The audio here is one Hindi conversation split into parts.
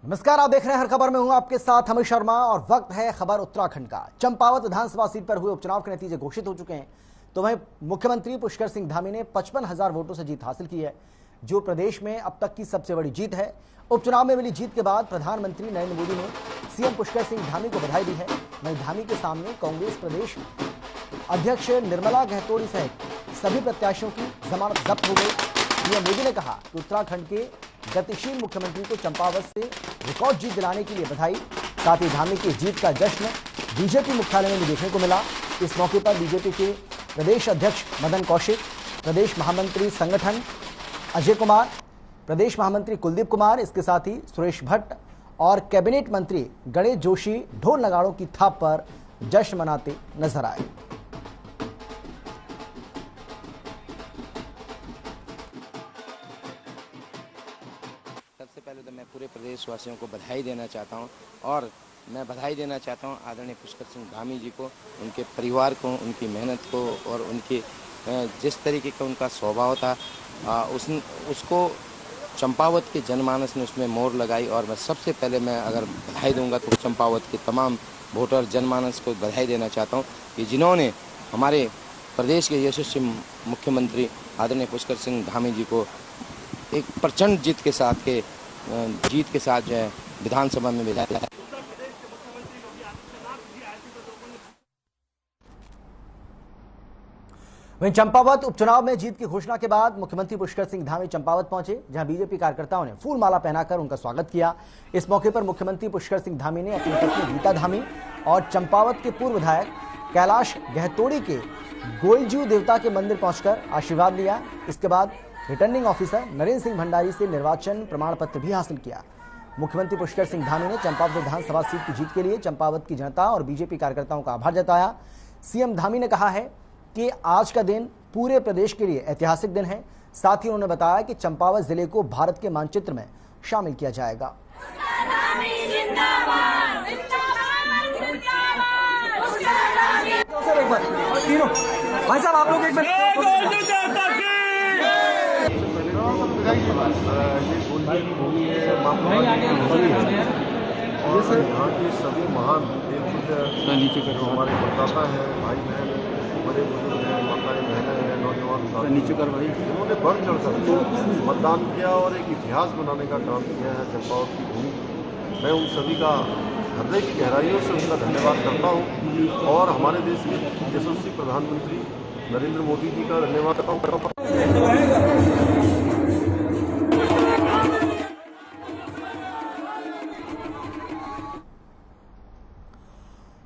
नमस्कार, आप देख रहे हैं हर खबर में हूं आपके साथ अमित शर्मा और वक्त है खबर उत्तराखंड का। चंपावत विधानसभा सीट पर हुए उपचुनाव के नतीजे घोषित हो चुके हैं। तो वहीं मुख्यमंत्री पुष्कर सिंह धामी ने 55,000 वोटों से जीत हासिल की है, जो प्रदेश में अब तक की सबसे बड़ी जीत है। उपचुनाव में मिली जीत के बाद प्रधानमंत्री नरेंद्र मोदी ने सीएम पुष्कर सिंह धामी को बधाई दी है। वहीं धामी के सामने कांग्रेस प्रदेश अध्यक्ष निर्मला गहतोड़ी सहित सभी प्रत्याशियों की जमानत जब्त हो गई। पीएम मोदी ने कहा कि उत्तराखंड के गतिशील मुख्यमंत्री को चंपावत से रिकॉर्ड जीत दिलाने के लिए बधाई। साथ ही धामी की जीत का जश्न बीजेपी मुख्यालय में भी देखने को मिला। इस मौके पर बीजेपी के प्रदेश अध्यक्ष मदन कौशिक, प्रदेश महामंत्री संगठन अजय कुमार, प्रदेश महामंत्री कुलदीप कुमार, इसके साथ ही सुरेश भट्ट और कैबिनेट मंत्री गणेश जोशी ढोल नगाड़ों की थाप पर जश्न मनाते नजर आए। सबसे पहले तो मैं पूरे प्रदेशवासियों को बधाई देना चाहता हूं और मैं बधाई देना चाहता हूं आदरणीय पुष्कर सिंह धामी जी को, उनके परिवार को, उनकी मेहनत को और उनके जिस तरीके का उनका स्वभाव था उसको चंपावत के जनमानस ने उसमें मोहर लगाई। और मैं सबसे पहले मैं अगर बधाई दूंगा तो चंपावत के तमाम वोटर जनमानस को बधाई देना चाहता हूँ कि जिन्होंने हमारे प्रदेश के यशस्वी मुख्यमंत्री आदरणीय पुष्कर सिंह धामी जी को एक प्रचंड जीत के साथ जो है विधानसभा में बिठाया है। वहीं चंपावत उपचुनाव में जीत की घोषणा के बाद मुख्यमंत्री पुष्कर सिंह धामी चंपावत पहुंचे, जहां बीजेपी कार्यकर्ताओं ने फूल माला पहनाकर उनका स्वागत किया। इस मौके पर मुख्यमंत्री पुष्कर सिंह धामी ने अपनी पत्नी गीता धामी और चंपावत के पूर्व विधायक कैलाश गहतोड़ी के गोइलजू देवता के मंदिर पहुंचकर आशीर्वाद लिया। इसके बाद रिटर्निंग ऑफिसर नरेंद्र सिंह भंडारी से निर्वाचन प्रमाण पत्र भी हासिल किया। मुख्यमंत्री पुष्कर सिंह धामी ने चंपावत विधानसभा सीट की जीत के लिए चंपावत की जनता और बीजेपी कार्यकर्ताओं का आभार जताया। सीएम धामी ने कहा है कि आज का दिन पूरे प्रदेश के लिए ऐतिहासिक दिन है। साथ ही उन्होंने बताया कि चंपावत जिले को भारत के मानचित्र में शामिल किया जाएगा। भाई साहब, आप लोग एक बार और यहाँ के सभी महान हमारे मतदाता हैं, भाई बहन, बड़े बुजुर्ग हैं, माताएं बहनें हैं, नौजवान नीचे कर भाई, उन्होंने बढ़ चढ़ कर मतदान किया और एक इतिहास बनाने का काम किया है चंपावत की भूमि। मैं उन सभी का हृदय की गहराइयों से उनका धन्यवाद करता हूँ और हमारे देश के यशस्वी प्रधानमंत्री नरेंद्र मोदी जी का धन्यवाद करता हूँ।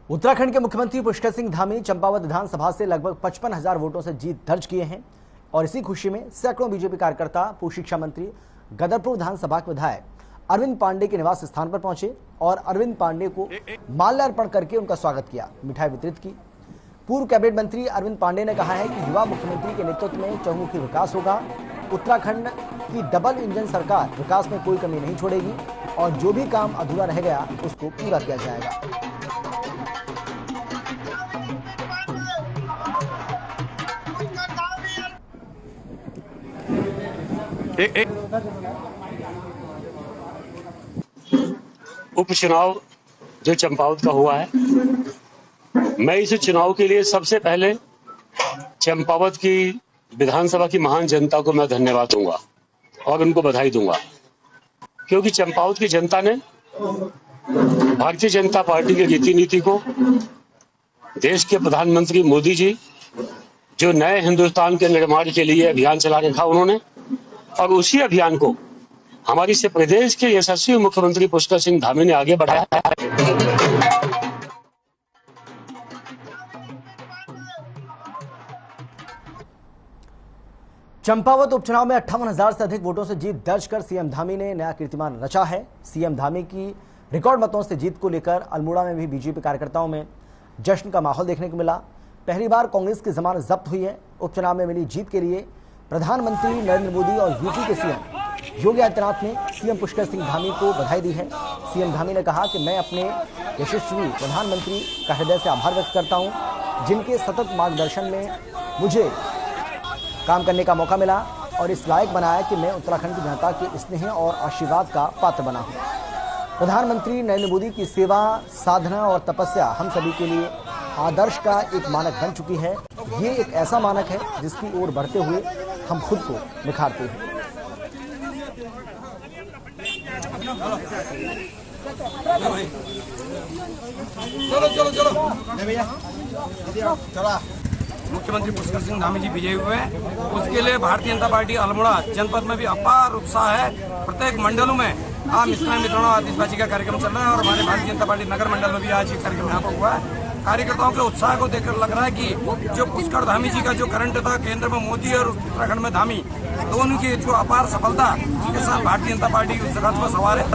उत्तराखंड के मुख्यमंत्री पुष्कर सिंह धामी चंपावत विधानसभा से लगभग 55,000 वोटों से जीत दर्ज किए हैं और इसी खुशी में सैकड़ों बीजेपी कार्यकर्ता पूर्व शिक्षा मंत्री गदरपुर विधानसभा के विधायक अरविंद पांडे के निवास स्थान पर पहुंचे और अरविंद पांडे को माल्यार्पण करके उनका स्वागत किया, मिठाई वितरित की। पूर्व कैबिनेट मंत्री अरविंद पांडे ने कहा है कि युवा मुख्यमंत्री के नेतृत्व में चहुमुखी विकास होगा। उत्तराखंड की डबल इंजन सरकार विकास में कोई कमी नहीं छोड़ेगी और जो भी काम अधूरा रह गया उसको पूरा किया जाएगा। उपचुनाव जो चंपावत का हुआ है, मैं इस चुनाव के लिए सबसे पहले चंपावत की विधानसभा की महान जनता को मैं धन्यवाद दूंगा और उनको बधाई दूंगा, क्योंकि चंपावत की जनता ने भारतीय जनता पार्टी की रीति नीति को, देश के प्रधानमंत्री मोदी जी जो नए हिंदुस्तान के निर्माण के लिए अभियान चला रखा उन्होंने, और उसी अभियान को हमारी से प्रदेश के यशस्वी मुख्यमंत्री पुष्कर सिंह धामी ने आगे बढ़ाया है। चंपावत उपचुनाव में 58,000 से अधिक वोटों से जीत दर्ज कर सीएम धामी ने नया कीर्तिमान रचा है। सीएम धामी की रिकॉर्ड मतों से जीत को लेकर अल्मोड़ा में भी बीजेपी कार्यकर्ताओं में जश्न का माहौल देखने को मिला। पहली बार कांग्रेस की जमानत जब्त हुई है। उपचुनाव में मिली जीत के लिए प्रधानमंत्री नरेंद्र मोदी और यूपी के सीएम योगी आदित्यनाथ ने सीएम पुष्कर सिंह धामी को बधाई दी है। सीएम धामी ने कहा कि मैं अपने यशस्वी प्रधानमंत्री का हृदय से आभार व्यक्त करता हूं, जिनके सतत मार्गदर्शन में मुझे काम करने का मौका मिला और इस लायक बनाया कि मैं उत्तराखंड की जनता के स्नेह और आशीर्वाद का पात्र बना हूं। प्रधानमंत्री नरेंद्र मोदी की सेवा, साधना और तपस्या हम सभी के लिए आदर्श का एक मानक बन चुकी है। ये एक ऐसा मानक है जिसकी ओर बढ़ते हुए हम खुद को निखारते हैं। चलो मुख्यमंत्री पुष्कर सिंह धामी जी विजयी हुए हैं, उसके लिए भारतीय जनता पार्टी अल्मोड़ा जनपद में भी अपार उत्साह है। प्रत्येक मंडलों में मित्रों आतिशबाजी का कार्यक्रम चल रहा है और हमारे भारतीय जनता पार्टी नगर मंडल में भी आज ये कार्यक्रम यहाँ पर हुआ है। कार्यकर्ताओं के उत्साह को देखकर लग रहा है कि जो पुष्कर धामी जी का जो करंट था केंद्र में मोदी और उत्तराखंड में धामी, दोनों की जो अपार सफलता के साथ भारतीय जनता पार्टी उस रथ में सवार है।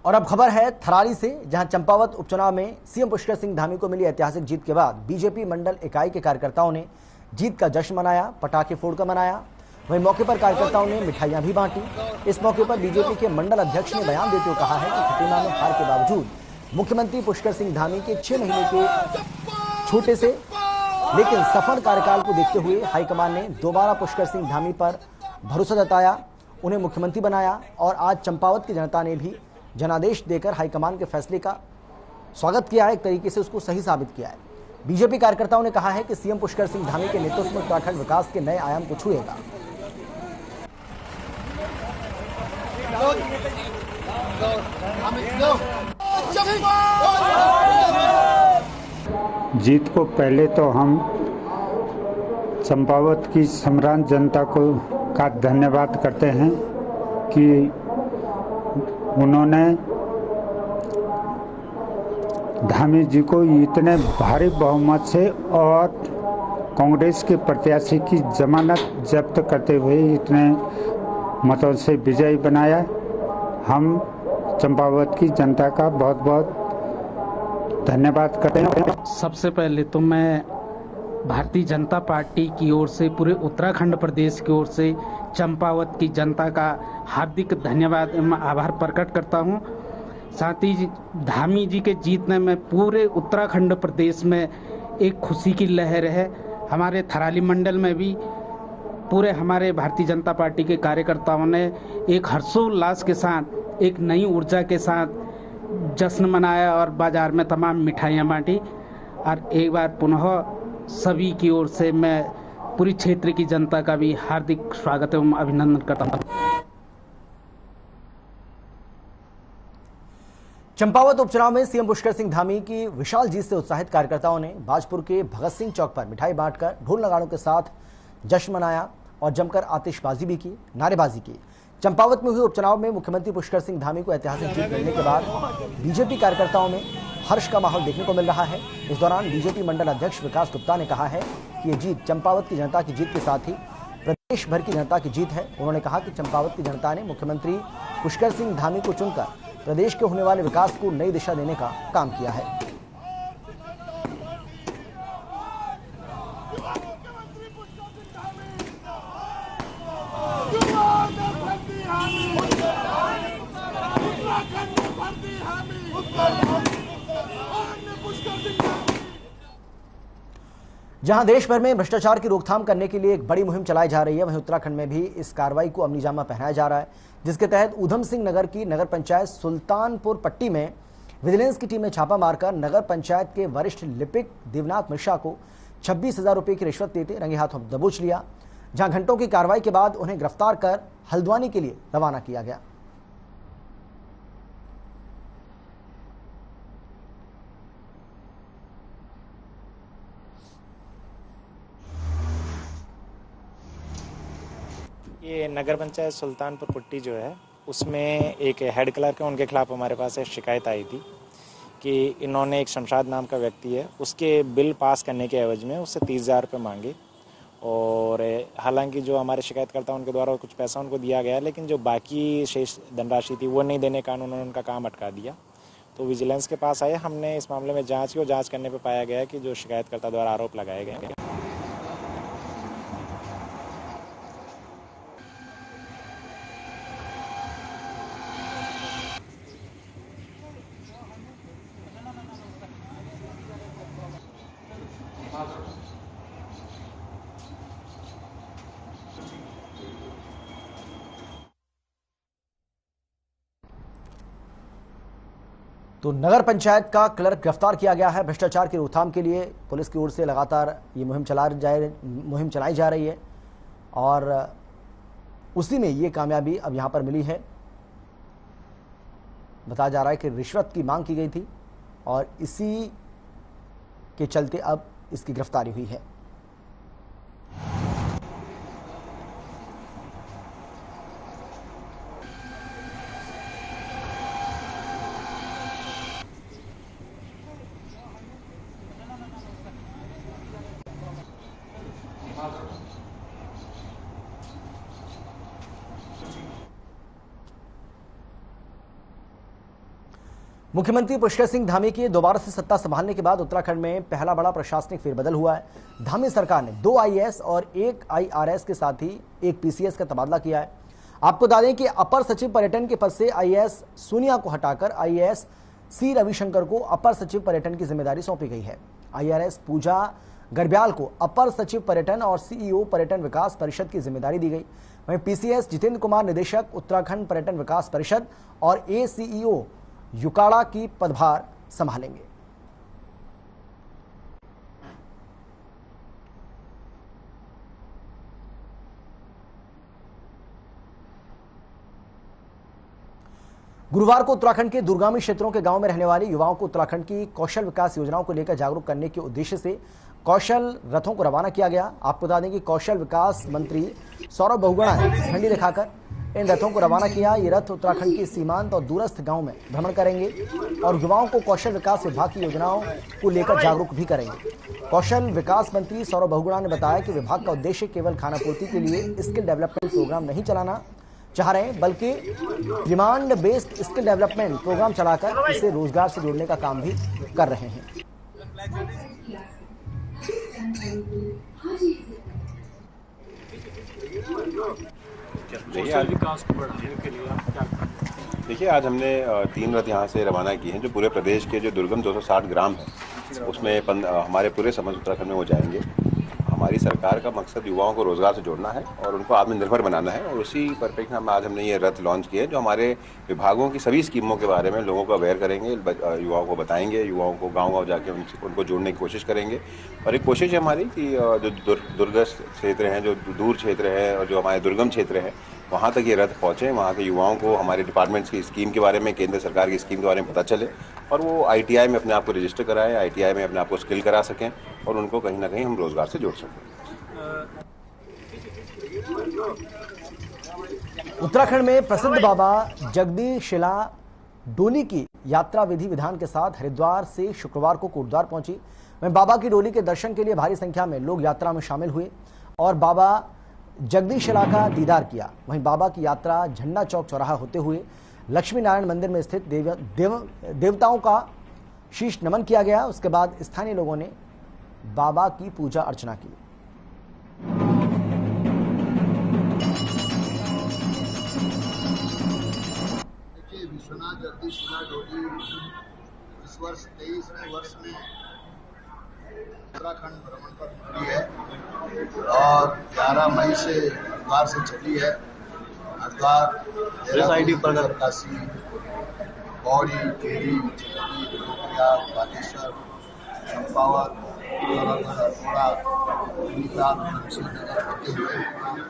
और अब खबर है थराली से, जहां चंपावत उपचुनाव में सीएम पुष्कर सिंह धामी को मिली ऐतिहासिक जीत के बाद बीजेपी मंडल इकाई के कार्यकर्ताओं ने जीत का जश्न मनाया, पटाखे फोड़कर मनाया। वहीं मौके पर कार्यकर्ताओं ने मिठाइयां भी बांटी। इस मौके पर बीजेपी के मंडल अध्यक्ष ने बयान देते हुए कहा है कि खटीमा में हार के बावजूद मुख्यमंत्री पुष्कर सिंह धामी के 6 महीने के छोटे से लेकिन सफल कार्यकाल को देखते हुए हाईकमान ने दोबारा पुष्कर सिंह धामी पर भरोसा जताया, उन्हें मुख्यमंत्री बनाया और आज चंपावत की जनता ने भी जनादेश देकर हाईकमान के फैसले का स्वागत किया है, एक तरीके से उसको सही साबित किया है। बीजेपी कार्यकर्ताओं ने कहा है कि सीएम पुष्कर सिंह धामी के नेतृत्व में उत्तराखंड विकास के नए आयाम को छुएगा। जीत को पहले तो हम चंपावत की सम्रांत जनता को का धन्यवाद करते हैं कि उन्होंने धामी जी को इतने भारी बहुमत से और कांग्रेस के प्रत्याशी की जमानत जब्त करते हुए इतने मतों से विजयी बनाया। हम चंपावत की जनता का बहुत बहुत धन्यवाद करते हैं। सबसे पहले तो मैं भारतीय जनता पार्टी की ओर से पूरे उत्तराखंड प्रदेश की ओर से चंपावत की जनता का हार्दिक धन्यवाद एवं आभार प्रकट करता हूं। साथ ही धामी जी के जीतने में पूरे उत्तराखंड प्रदेश में एक खुशी की लहर है। हमारे थराली मंडल में भी पूरे हमारे भारतीय जनता पार्टी के कार्यकर्ताओं ने एक हर्षोल्लास के साथ, एक नई ऊर्जा के साथ जश्न मनाया और बाजार में तमाम मिठाइयाँ बांटी। और एक बार पुनः सभी की ओर से मैं पूरी क्षेत्र की जनता का भी हार्दिक स्वागत एवं अभिनंदन करता हूं। चंपावत उपचुनाव में सीएम पुष्कर सिंह धामी की विशाल जीत से उत्साहित कार्यकर्ताओं ने बाजपुर के भगत सिंह चौक पर मिठाई बांटकर ढोल नगाड़ों के साथ जश्न मनाया और जमकर आतिशबाजी भी की, नारेबाजी की। चंपावत में हुए उपचुनाव में मुख्यमंत्री पुष्कर सिंह धामी को ऐतिहासिक जीत मिलने के बाद बीजेपी कार्यकर्ताओं में हर्ष का माहौल देखने को मिल रहा है। इस दौरान बीजेपी मंडल अध्यक्ष विकास गुप्ता ने कहा है कि ये जीत चंपावत की जनता की जीत के साथ ही प्रदेश भर की जनता की जीत है। उन्होंने कहा कि चंपावत की जनता ने मुख्यमंत्री पुष्कर सिंह धामी को चुनकर प्रदेश के होने वाले विकास को नई दिशा देने का काम किया है। जहां देश भर में भ्रष्टाचार की रोकथाम करने के लिए एक बड़ी मुहिम चलाई जा रही है, वहीं उत्तराखंड में भी इस कार्रवाई को अमली जामा पहनाया जा रहा है, जिसके तहत ऊधम सिंह नगर की नगर पंचायत सुल्तानपुर पट्टी में विजिलेंस की टीम ने छापा मारकर नगर पंचायत के वरिष्ठ लिपिक देवनाथ मिश्रा को 26,000 रुपए की रिश्वत देते रंगे हाथों दबोच लिया। जहां घंटों की कार्रवाई के बाद उन्हें गिरफ्तार कर हल्द्वानी के लिए रवाना किया गया। ये नगर पंचायत सुल्तानपुर पट्टी जो है उसमें एक हेड क्लर्क है, उनके खिलाफ हमारे पास एक शिकायत आई थी कि इन्होंने एक शमशाद नाम का व्यक्ति है, उसके बिल पास करने के एवज में उससे 30,000 रुपये मांगे। और हालांकि जो हमारे शिकायतकर्ता उनके द्वारा कुछ पैसा उनको दिया गया, लेकिन जो बाकी शेष धनराशि थी वो नहीं देने के कारण उन्होंने उनका काम अटका दिया। तो विजिलेंस के पास आए, हमने इस मामले में जाँच की और जाँच करने पर पाया गया कि जो शिकायतकर्ता द्वारा आरोप लगाए गए हैं तो नगर पंचायत का क्लर्क गिरफ्तार किया गया है। भ्रष्टाचार की रोकथाम के लिए पुलिस की ओर से लगातार ये मुहिम चलाई जा रही है और उसी में ये कामयाबी अब यहां पर मिली है। बताया जा रहा है कि रिश्वत की मांग की गई थी और इसी के चलते अब इसकी गिरफ्तारी हुई है। मुख्यमंत्री पुष्कर सिंह धामी के दोबारा से सत्ता संभालने के बाद उत्तराखंड में पहला बड़ा प्रशासनिक फेरबदल हुआ है। धामी सरकार ने 2 आईएएस और 1 आईआरएस के साथ ही 1 पीसीएस का तबादला किया है। आपको बता दें कि अपर सचिव पर्यटन के पद से आईएएस सोनिया को हटाकर आईएएस सी रविशंकर को अपर सचिव पर्यटन की जिम्मेदारी सौंपी गई है। आईआरएस पूजा गरब्याल को अपर सचिव पर्यटन और सीईओ पर्यटन विकास परिषद की जिम्मेदारी दी गई। वहीं पीसीएस जितेंद्र कुमार निदेशक उत्तराखंड पर्यटन विकास परिषद और एसीईओ युकाड़ा की पदभार संभालेंगे। गुरुवार को उत्तराखंड के दूरगामी क्षेत्रों के गांव में रहने वाले युवाओं को उत्तराखंड की कौशल विकास योजनाओं को लेकर जागरूक करने के उद्देश्य से कौशल रथों को रवाना किया गया। आपको बता दें कि कौशल विकास मंत्री सौरभ बहुगुणा ने झंडी दिखाकर इन रथों को रवाना किया। ये रथ उत्तराखंड के सीमांत और दूरस्थ गांव में भ्रमण करेंगे और युवाओं को कौशल विकास विभाग की योजनाओं को लेकर जागरूक भी करेंगे। कौशल विकास मंत्री सौरभ बहुगुणा ने बताया कि विभाग का उद्देश्य केवल खानापूर्ति के लिए स्किल डेवलपमेंट प्रोग्राम नहीं चलाना चाह रहे हैं, बल्कि demand based skill development program चलाकर इसे रोजगार से जोड़ने का काम भी कर रहे हैं। देखिए आज हमने 3 रथ यहाँ से रवाना किए हैं जो पूरे प्रदेश के जो दुर्गम 260 ग्राम है उसमें हमारे पूरे समस्त उत्तराखंड में वो जाएंगे। हमारी सरकार का मकसद युवाओं को रोजगार से जोड़ना है और उनको आत्मनिर्भर बनाना है और उसी परिप्रेक्ष्य में आज हमने ये रथ लॉन्च किए जो हमारे विभागों की सभी स्कीमों के बारे में लोगों को अवेयर करेंगे, युवाओं को बताएंगे, युवाओं को गाँव जाके उनको जोड़ने की कोशिश करेंगे। और एक कोशिश है हमारी कि जो दुर्गस्थ क्षेत्र हैं, जो दूर क्षेत्र है और जो हमारे दुर्गम क्षेत्र है वहाँ तक ये रथ पहुँचे, वहाँ के युवाओं को हमारे डिपार्टमेंट्स की स्कीम के बारे में, केंद्र सरकार की स्कीम के बारे में पता चले और वो आईटीआई में अपने आप को रजिस्टर कराएं, आईटीआई में अपने आप को स्किल करा सकें और उनको कहीं ना कहीं हम रोजगार से जोड़ सकें। उत्तराखंड में प्रसिद्ध बाबा जगदीशिला डोली की यात्रा विधि विधान के साथ हरिद्वार से शुक्रवार को कोटद्वार पहुंची। वहीं बाबा की डोली के दर्शन के लिए भारी संख्या में लोग यात्रा में शामिल हुए और बाबा जगदीशिला का दीदार किया। वहीं बाबा की यात्रा झंडा चौक चौराहा होते हुए लक्ष्मी नारायण मंदिर में स्थित देवताओं का शीश नमन किया गया। उसके बाद स्थानीय लोगों ने बाबा की पूजा अर्चना की। देखिए विश्वनाथ जगदीशिला डोली इस वर्ष 23वें वर्ष में उत्तराखंड भ्रमण पर निकली है और 11 मई से हरिद्वार से चली है। हरिद्वार, काशी, पौड़ी, टिहरी, बागेश्वर, चंपावत, अल्मोड़ा, श्रीनगर होते हुए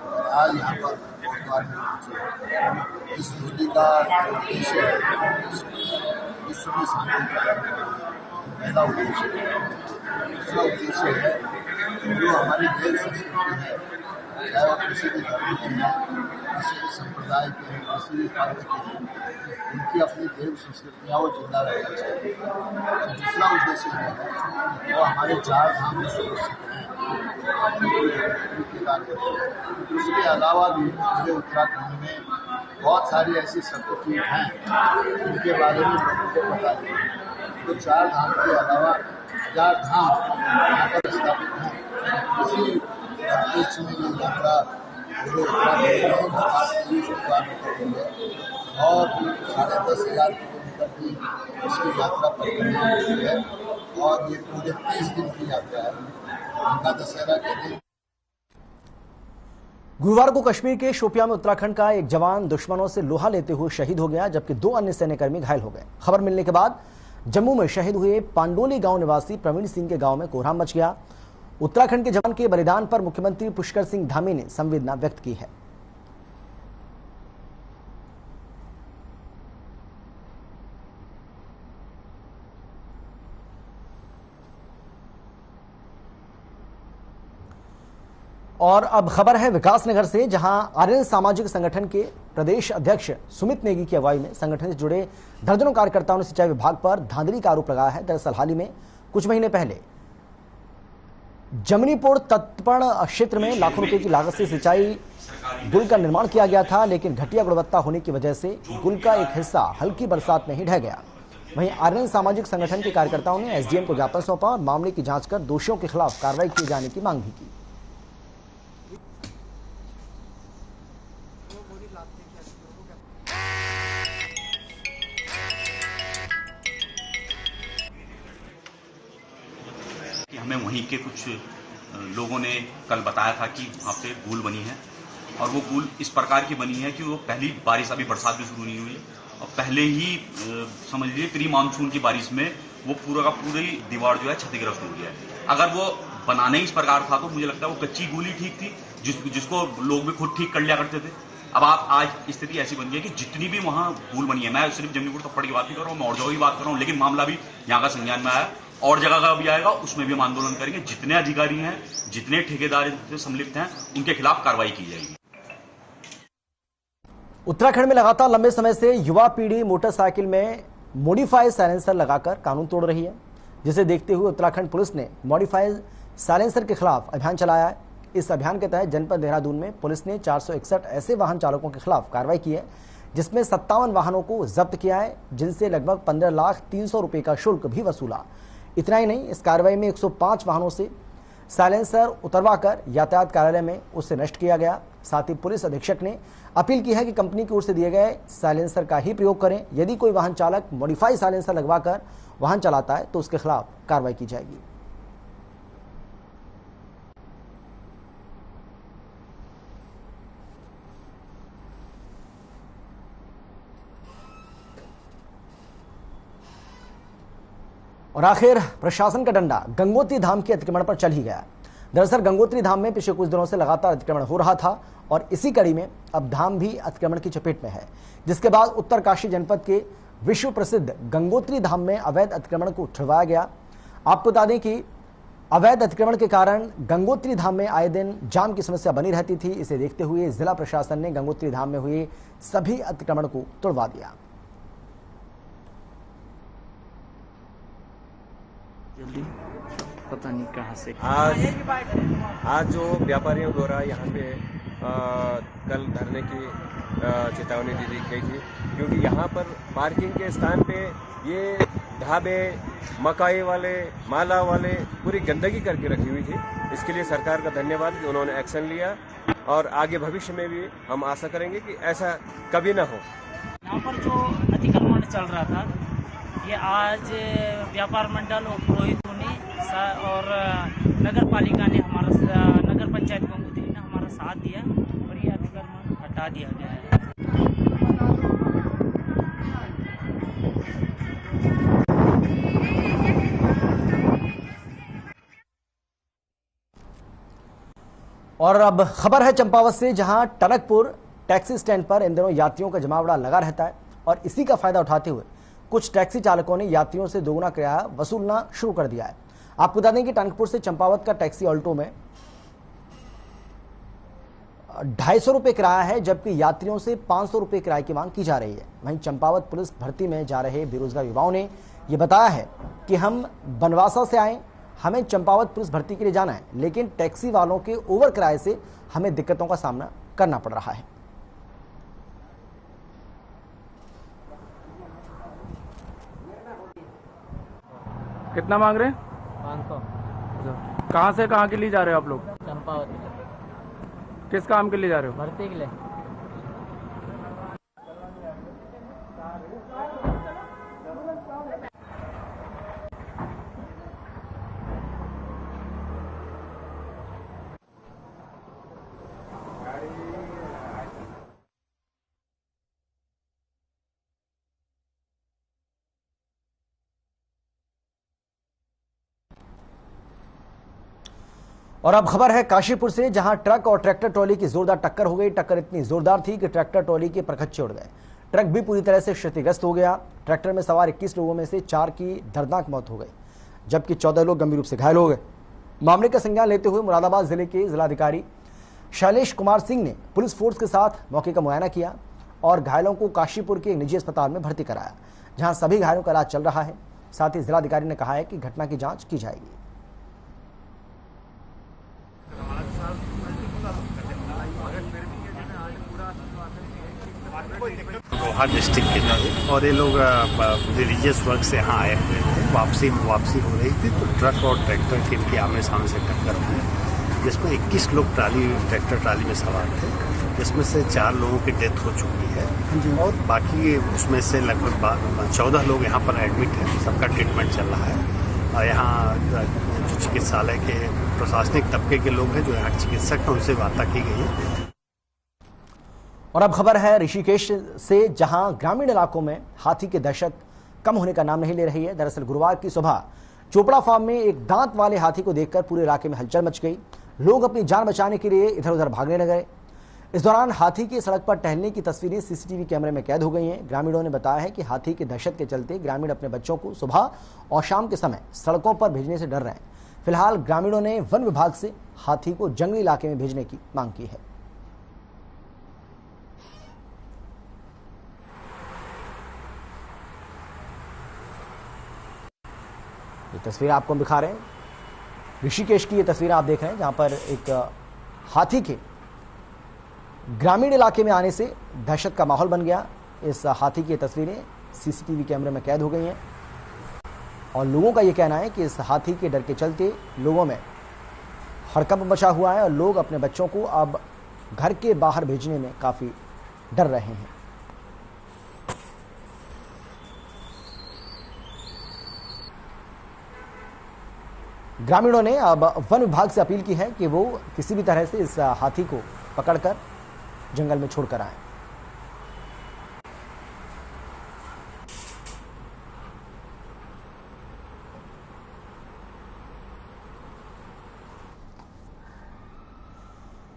और आज यहाँ पर कोटद्वार में पहुंचे। इस डोली का उद्देश्य विश्व में शांति का पहला उद्देश्य है। दूसरा उद्देश्य है जो हमारी देव संस्कृति है, चाहे वो किसी भी धर्म के हैं, किसी भी संप्रदाय के हैं, किसी भी पंथ के हैं, उनकी अपनी देव संस्कृतियाँ वो जिंदा रहना चाहिए। तो दूसरा उद्देश्य है वो हमारे 4 धाम में सुरक्षित हैं। उसके अलावा भी पूरे उत्तराखंड में बहुत सारी ऐसी शक्तिपीठ हैं जिनके बारे में लोगों को पता नहीं है। तो 4 धाम के अलावा 1000 धाम यहाँ पर स्थापित हैं। इसी उद्देश्य में ये यात्रा पूरे उत्तराखंड में शुरुआत हो गई है और 10,500 किलोमीटर की इसकी यात्रा परिक्रमा हुई है और ये पूरे 30 दिन की यात्रा है। उनका दशहरा के दिन गुरुवार को कश्मीर के शोपियां में उत्तराखंड का एक जवान दुश्मनों से लोहा लेते हुए शहीद हो गया, जबकि 2 अन्य सैन्यकर्मी घायल हो गए। खबर मिलने के बाद जम्मू में शहीद हुए पांडोली गांव निवासी प्रवीण सिंह के गांव में कोहराम मच गया। उत्तराखंड के जवान के बलिदान पर मुख्यमंत्री पुष्कर सिंह धामी ने संवेदना व्यक्त की है। और अब खबर है विकासनगर से, जहां आर्यन सामाजिक संगठन के प्रदेश अध्यक्ष सुमित नेगी की अगुवाई में संगठन से जुड़े दर्जनों कार्यकर्ताओं ने सिंचाई विभाग पर धांधली का आरोप लगाया है। दरअसल हाल ही में कुछ महीने पहले जमनीपुर तटपण क्षेत्र में लाखों रुपए की लागत से सिंचाई गुल का निर्माण किया गया था, लेकिन घटिया गुणवत्ता होने की वजह से गुल का एक हिस्सा हल्की बरसात में ही ढह गया। वहीं आर्यन सामाजिक संगठन के कार्यकर्ताओं ने एसडीएम को ज्ञापन सौंपा और मामले की जांच कर दोषियों के खिलाफ कार्रवाई किए जाने की मांग भी की। हमें वहीं के कुछ लोगों ने कल बताया था कि वहाँ पे गूल बनी है और वो गूल इस प्रकार की बनी है कि वो पहली बारिश, अभी बरसात भी शुरू नहीं हुई और पहले ही समझ लीजिए प्री मानसून की बारिश में वो पूरा का पूरी दीवार जो है क्षतिग्रस्त हो गया है। अगर वो बनाने इस प्रकार था तो मुझे लगता है वो कच्ची गूल ही ठीक थी, जिसको लोग भी खुद ठीक कर लिया करते थे। अब आप आज स्थिति ऐसी बन गई है कि जितनी भी वहाँ गूल बनी है, मैं सिर्फ जमनीपुर तटपड़ की बात नहीं कर रहा हूँ, मैं और जगह की बात कर रहा हूँ, लेकिन मामला भी यहाँ का संज्ञान में आया और जगह का भी आएगा, उसमें भी हम आंदोलन करेंगे। जितने अधिकारी हैं, जितने ठेकेदार सम्मिलित हैं, उनके खिलाफ कार्रवाई की जाएगी। उत्तराखंड में लगातार लंबे समय से युवा पीढ़ी मोटरसाइकिल में मॉडिफाइड साइलेंसर लगाकर कानून तोड़ रही है, जिसे देखते हुए उत्तराखंड पुलिस ने मॉडिफाइड साइलेंसर के खिलाफ अभियान चलाया है। इस अभियान के तहत जनपद देहरादून में पुलिस ने 461 ऐसे वाहन चालकों के खिलाफ कार्रवाई की है, जिसमें 57 वाहनों को जब्त किया है, जिनसे लगभग 15,300,000 रुपए का शुल्क भी वसूला। इतना ही नहीं, इस कार्रवाई में 105 वाहनों से साइलेंसर उतरवाकर यातायात कार्यालय में उसे नष्ट किया गया। साथ ही पुलिस अधीक्षक ने अपील की है कि कंपनी की ओर से दिए गए साइलेंसर का ही प्रयोग करें। यदि कोई वाहन चालक मॉडिफाइड साइलेंसर लगवाकर वाहन चलाता है तो उसके खिलाफ कार्रवाई की जाएगी। और आखिर प्रशासन का डंडा गंगोत्री धाम के अतिक्रमण पर चल ही गया। दरअसल गंगोत्री धाम में पिछले कुछ दिनों से लगातार अतिक्रमण हो रहा था और इसी कड़ी में अब धाम भी अतिक्रमण की चपेट में है, जिसके बाद उत्तरकाशी जनपद के विश्व प्रसिद्ध गंगोत्री धाम में अवैध अतिक्रमण को छुड़वाया गया। आपको बता दें कि अवैध अतिक्रमण के कारण गंगोत्री धाम में आए दिन जाम की समस्या बनी रहती थी। इसे देखते हुए जिला प्रशासन ने गंगोत्री धाम में हुए सभी अतिक्रमण को तोड़वा दिया। पता नहीं कहां से आज जो व्यापारियों द्वारा यहाँ पे कल धरने की चेतावनी दी गई थी, क्योंकि यहाँ पर पार्किंग के स्थान पे ये ढाबे, मकाई वाले, माला वाले पूरी गंदगी करके रखी हुई थी। इसके लिए सरकार का धन्यवाद कि उन्होंने एक्शन लिया और आगे भविष्य में भी हम आशा करेंगे कि ऐसा कभी ना हो। यहाँ पर जो अतिक्रमण चल रहा था, ये आज व्यापार मंडल और पुरोहितों ने और नगर पालिका ने नगर पंचायत गंगोत्री ने हमारा साथ दिया और ये अतिक्रमण हटा दिया गया है। और अब खबर है चंपावत से, जहां टनकपुर टैक्सी स्टैंड पर इन दिनों यात्रियों का जमावड़ा लगा रहता है और इसी का फायदा उठाते हुए कुछ टैक्सी चालकों ने यात्रियों से दोगुना किराया वसूलना शुरू कर दिया है। आपको बता दें कि टनकपुर से चंपावत का टैक्सी ऑल्टो में 250 रुपए किराया है, जबकि यात्रियों से 500 रुपए किराए की मांग की जा रही है। वहीं चंपावत पुलिस भर्ती में जा रहे बेरोजगार युवाओं ने यह बताया है कि हम बनवासा से आए, हमें चंपावत पुलिस भर्ती के लिए जाना है, लेकिन टैक्सी वालों के ओवर किराए से हमें दिक्कतों का सामना करना पड़ रहा है। कितना मांग रहे हैं? 500। कहाँ से कहाँ के लिए जा रहे हो आप लोग? चंपावत। किस काम के लिए जा रहे हो? भर्ती के लिए। और अब खबर है काशीपुर से, जहां ट्रक और ट्रैक्टर ट्रॉली की जोरदार टक्कर हो गई। टक्कर इतनी जोरदार थी कि ट्रैक्टर ट्रॉली के परखच्चे उड़ गए। ट्रक भी पूरी तरह से क्षतिग्रस्त हो गया। ट्रैक्टर में सवार 21 लोगों में से 4 की दर्दनाक मौत हो गई, जबकि 14 लोग गंभीर रूप से घायल हो गए। मामले का संज्ञान लेते हुए मुरादाबाद जिले के जिलाधिकारी शैलेश कुमार सिंह ने पुलिस फोर्स के साथ मौके का मुआयना किया और घायलों को काशीपुर के एक निजी अस्पताल में भर्ती कराया, जहां सभी घायलों का इलाज चल रहा है। साथ ही जिलाधिकारी ने कहा है कि घटना की जांच की जाएगी। रोहा डिस्ट्रिक्ट के थे और ये लोग रिलीजियस वर्क से यहाँ आए हुए थे। वापसी हो रही थी तो ट्रक और ट्रैक्टर की इनकी आमने सामने से टक्कर हुई, जिसमें 21 लोग ट्रैक्टर ट्राली में सवार थे, जिसमें से 4 लोगों की डेथ हो चुकी है और बाकी उसमें से लगभग 14 लोग यहाँ पर एडमिट हैं। सबका ट्रीटमेंट चल रहा है और यहाँ जो चिकित्सालय के प्रशासनिक तबके के लोग हैं, जो यहाँ चिकित्सक हैं, उनसे वार्ता की गई है। और अब खबर है ऋषिकेश से, जहां ग्रामीण इलाकों में हाथी की दहशत कम होने का नाम नहीं ले रही है। दरअसल गुरुवार की सुबह चोपड़ा फार्म में एक दांत वाले हाथी को देखकर पूरे इलाके में हलचल मच गई। लोग अपनी जान बचाने के लिए इधर उधर भागने लगे। इस दौरान हाथी की सड़क पर टहलने की तस्वीरें सीसीटीवी कैमरे में कैद हो गई हैं। ग्रामीणों ने बताया है कि हाथी की दहशत के चलते ग्रामीण अपने बच्चों को सुबह और शाम के समय सड़कों पर भेजने से डर रहे हैं। फिलहाल ग्रामीणों ने वन विभाग से हाथी को जंगली इलाके में भेजने की मांग की है। ये तस्वीर आपको हम दिखा रहे हैं, ऋषिकेश की ये तस्वीर आप देख रहे हैं, जहां पर एक हाथी के ग्रामीण इलाके में आने से दहशत का माहौल बन गया। इस हाथी की तस्वीरें सीसीटीवी कैमरे में कैद हो गई हैं और लोगों का यह कहना है कि इस हाथी के डर के चलते लोगों में हड़कंप मचा हुआ है और लोग अपने बच्चों को अब घर के बाहर भेजने में काफी डर रहे हैं। ग्रामीणों ने अब वन विभाग से अपील की है कि वो किसी भी तरह से इस हाथी को पकड़कर जंगल में छोड़कर आए।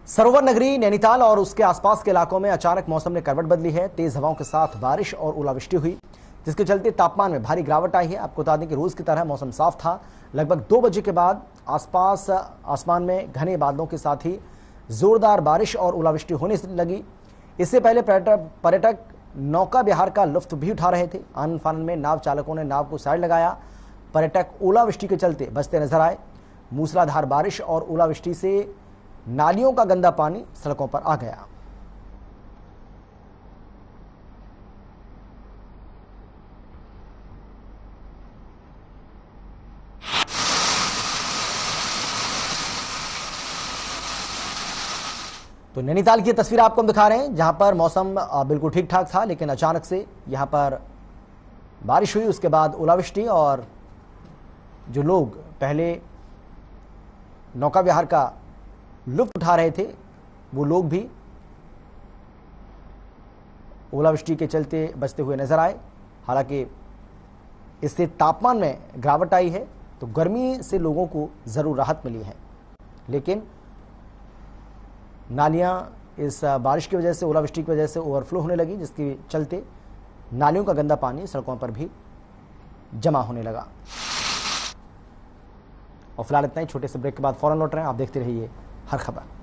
सरोवर नगरी नैनीताल और उसके आसपास के इलाकों में अचानक मौसम ने करवट बदली है। तेज हवाओं के साथ बारिश और ओलावृष्टि हुई, जिसके चलते तापमान में भारी गिरावट आई है। आपको बता दें कि रोज की तरह मौसम साफ था। लगभग 2 बजे के बाद आसपास आसमान में घने बादलों के साथ ही जोरदार बारिश और ओलावृष्टि होने लगी। इससे पहले पर्यटक नौका विहार का लुत्फ भी उठा रहे थे। आनंद फानन में नाव चालकों ने नाव को साइड लगाया। पर्यटक ओलावृष्टि के चलते बचते नजर आए। मूसलाधार बारिश और ओलावृष्टि से नालियों का गंदा पानी सड़कों पर आ गया। तो नैनीताल की तस्वीर आपको हम दिखा रहे हैं, जहां पर मौसम बिल्कुल ठीक ठाक था, लेकिन अचानक से यहां पर बारिश हुई, उसके बाद ओलावृष्टि और जो लोग पहले नौका विहार का लुत्फ उठा रहे थे वो लोग भी ओलावृष्टि के चलते बचते हुए नजर आए। हालांकि इससे तापमान में गिरावट आई है, तो गर्मी से लोगों को जरूर राहत मिली है, लेकिन नालियां इस बारिश की वजह से, ओलावृष्टि की वजह से ओवरफ्लो होने लगी, जिसके चलते नालियों का गंदा पानी सड़कों पर भी जमा होने लगा। और फिलहाल इतना ही। छोटे से ब्रेक के बाद फौरन लौट रहे हैं, आप देखते रहिए हर खबर।